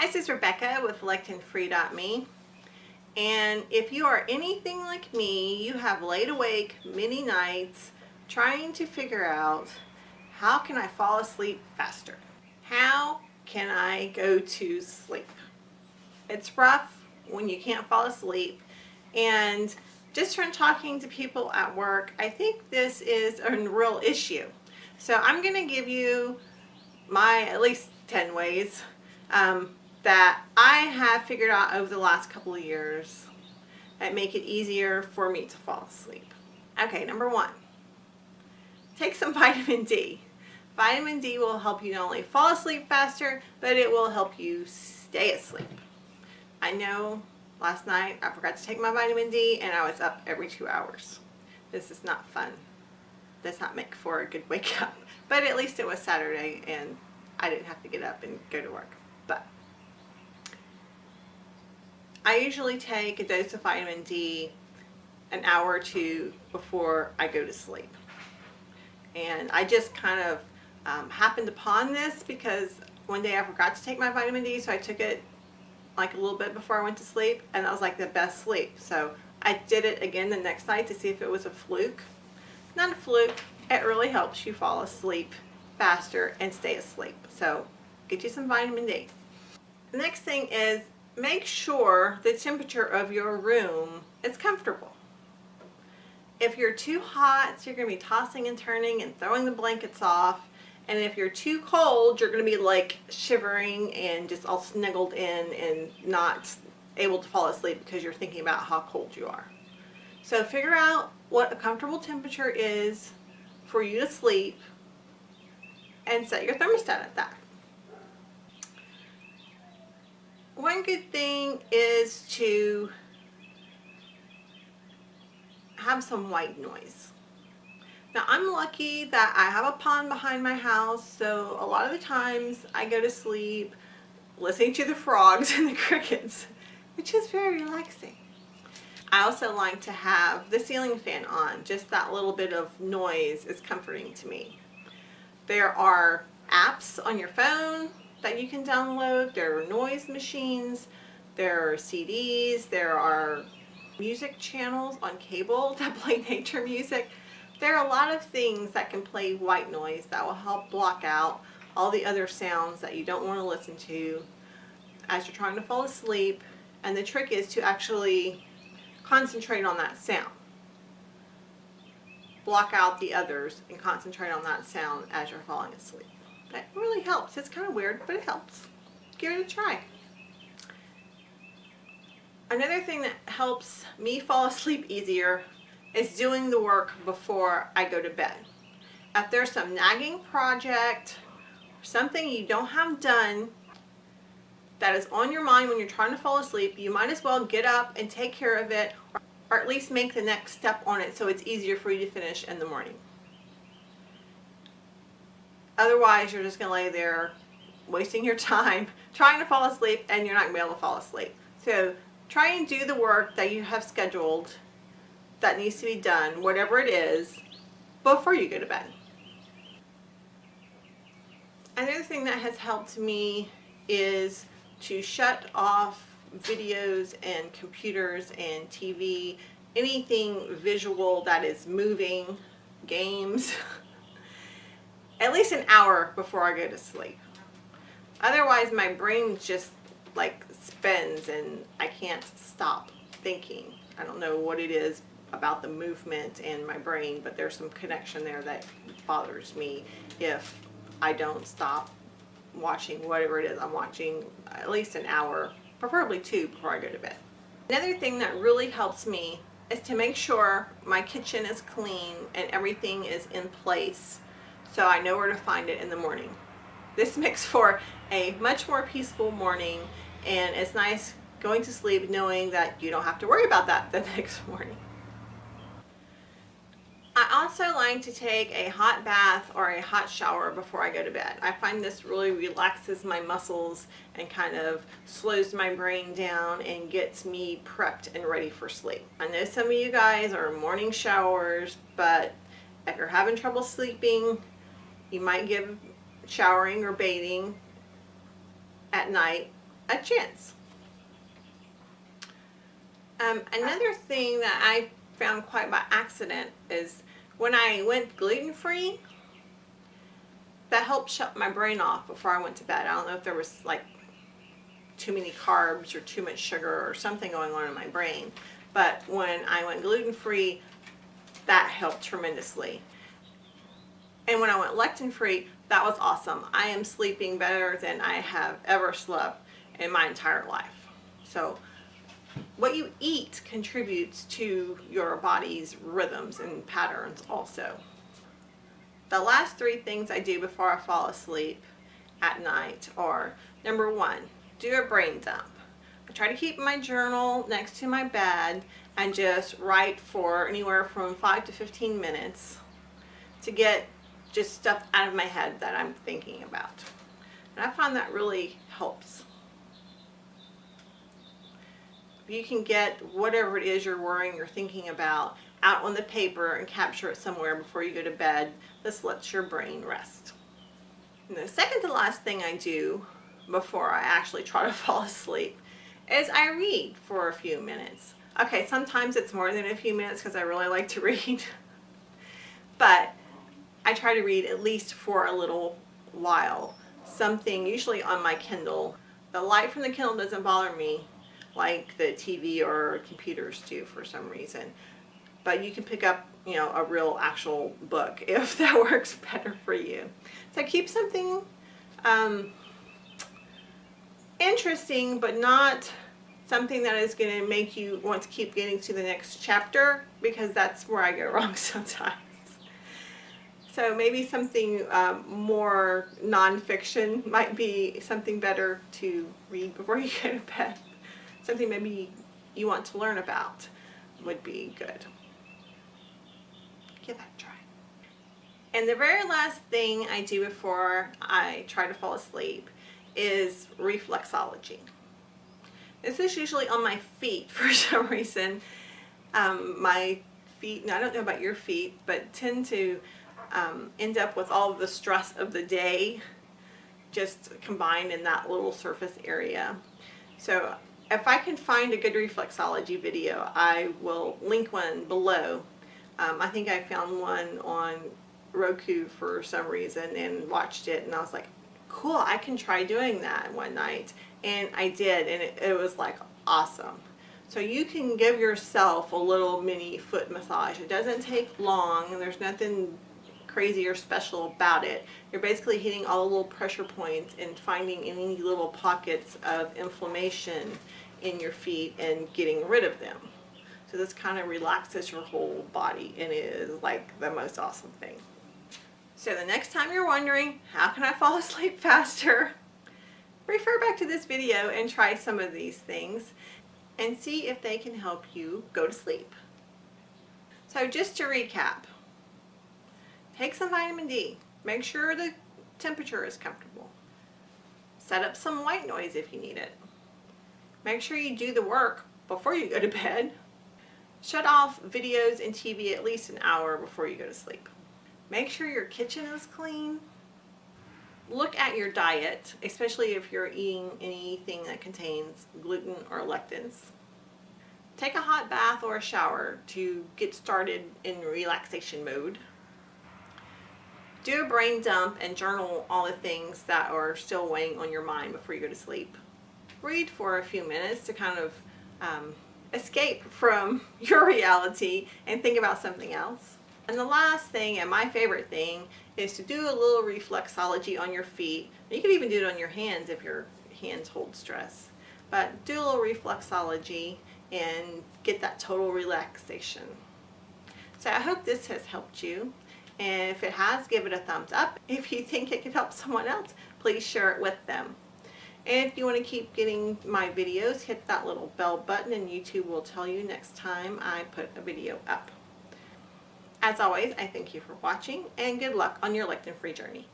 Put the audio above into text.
Hi, this is Rebecca with LectinFree.Me. And if you are anything like me, you have laid awake many nights trying to figure out, how can I fall asleep faster? How can I go to sleep? It's rough when you can't fall asleep. And just from talking to people at work, I think this is a real issue. So I'm going to give you my at least 10 ways that I have figured out over the last couple of years that make it easier for me to fall asleep. Okay, number one, take some vitamin D. Vitamin D will help you not only fall asleep faster, but it will help you stay asleep. I know last night I forgot to take my vitamin D and I was up every 2 hours. This is not fun. Does not make for a good wake up, but at least it was Saturday and I didn't have to get up and go to work. But I usually take a dose of vitamin D an hour or two before I go to sleep. And I just kind of happened upon this because one day I forgot to take my vitamin D, so I took it like a little bit before I went to sleep, and that was like the best sleep. So I did it again the next night to see if it was a fluke. Not a fluke. It really helps you fall asleep faster and stay asleep. So get you some vitamin D. The next thing is, make sure the temperature of your room is comfortable. If you're too hot, you're going to be tossing and turning and throwing the blankets off. And if you're too cold, you're going to be like shivering and just all snuggled in and not able to fall asleep because you're thinking about how cold you are. So figure out what a comfortable temperature is for you to sleep and set your thermostat at that. One good thing is to have some white noise. Now I'm lucky that I have a pond behind my house, so a lot of the times I go to sleep listening to the frogs and the crickets, which is very relaxing. I also like to have the ceiling fan on. Just that little bit of noise is comforting to me. There are apps on your phone that you can download. There are noise machines, there are CDs, there are music channels on cable that play nature music. There are a lot of things that can play white noise that will help block out all the other sounds that you don't want to listen to as you're trying to fall asleep. And the trick is to actually concentrate on that sound. Block out the others and concentrate on that sound as you're falling asleep. That really helps. It's kind of weird, but it helps. Give it a try. Another thing that helps me fall asleep easier is doing the work before I go to bed. If there's some nagging project or something you don't have done that is on your mind when you're trying to fall asleep, you might as well get up and take care of it, or at least make the next step on it so it's easier for you to finish in the morning. Otherwise, you're just going to lay there wasting your time trying to fall asleep and you're not going to be able to fall asleep. So try and do the work that you have scheduled that needs to be done, whatever it is, before you go to bed. Another thing that has helped me is to shut off videos and computers and TV, anything visual that is moving, games, at least an hour before I go to sleep. Otherwise my brain just like spins and I can't stop thinking. I don't know what it is about the movement in my brain, but there's some connection there that bothers me if I don't stop watching whatever it is I'm watching at least an hour, preferably 2, before I go to bed. Another thing that really helps me is to make sure my kitchen is clean and everything is in place so I know where to find it in the morning. This makes for a much more peaceful morning, and it's nice going to sleep knowing that you don't have to worry about that the next morning. I also like to take a hot bath or a hot shower before I go to bed. I find this really relaxes my muscles and kind of slows my brain down and gets me prepped and ready for sleep. I know some of you guys are morning showers, but if you're having trouble sleeping, you might give showering or bathing at night a chance. Another thing that I found quite by accident is when I went gluten-free, that helped shut my brain off before I went to bed. I don't know if there was like too many carbs or too much sugar or something going on in my brain, but when I went gluten-free, that helped tremendously. And when I went lectin-free, that was awesome. I am sleeping better than I have ever slept in my entire life. So what you eat contributes to your body's rhythms and patterns also. The last 3 things I do before I fall asleep at night are, number 1, do a brain dump. I try to keep my journal next to my bed and just write for anywhere from 5 to 15 minutes to get just stuff out of my head that I'm thinking about. And I find that really helps. You can get whatever it is you're worrying or thinking about out on the paper and capture it somewhere before you go to bed. This lets your brain rest. And the second to last thing I do before I actually try to fall asleep is I read for a few minutes. Okay, sometimes it's more than a few minutes because I really like to read, but I try to read at least for a little while. Something usually on my Kindle. The light from the Kindle doesn't bother me like the TV or computers do for some reason. But you can pick up, a real actual book if that works better for you. So keep something interesting, but not something that is going to make you want to keep getting to the next chapter, because that's where I go wrong sometimes. So maybe something more nonfiction might be something better to read before you go to bed. Something maybe you want to learn about would be good. Give that a try. And the very last thing I do before I try to fall asleep is reflexology. This is usually on my feet for some reason. My feet, and I don't know about your feet, but tend to end up with all of the stress of the day just combined in that little surface area. So if I can find a good reflexology video, I will link one below. I think I found one on Roku for some reason and watched it, and I was like, cool, I can try doing that one night. And I did, and it was like awesome. So you can give yourself a little mini foot massage. It doesn't take long, and there's nothing crazy or special about it. You're basically hitting all the little pressure points and finding any little pockets of inflammation in your feet and getting rid of them. So this kind of relaxes your whole body, and it is like the most awesome thing. So the next time you're wondering, how can I fall asleep faster? Refer back to this video and try some of these things and see if they can help you go to sleep. So just to recap, take some vitamin D. Make sure the temperature is comfortable. Set up some white noise if you need it. Make sure you do the work before you go to bed. Shut off videos and TV at least an hour before you go to sleep. Make sure your kitchen is clean. Look at your diet, especially if you're eating anything that contains gluten or lectins. Take a hot bath or a shower to get started in relaxation mode. Do a brain dump and journal all the things that are still weighing on your mind before you go to sleep. Read for a few minutes to kind of escape from your reality and think about something else. And the last thing, and my favorite thing, is to do a little reflexology on your feet. You can even do it on your hands if your hands hold stress. But do a little reflexology and get that total relaxation. So I hope this has helped you. And if it has, give it a thumbs up. If you think it could help someone else, please share it with them. And if you want to keep getting my videos, hit that little bell button and YouTube will tell you next time I put a video up. As always, I thank you for watching and good luck on your lectin-free journey.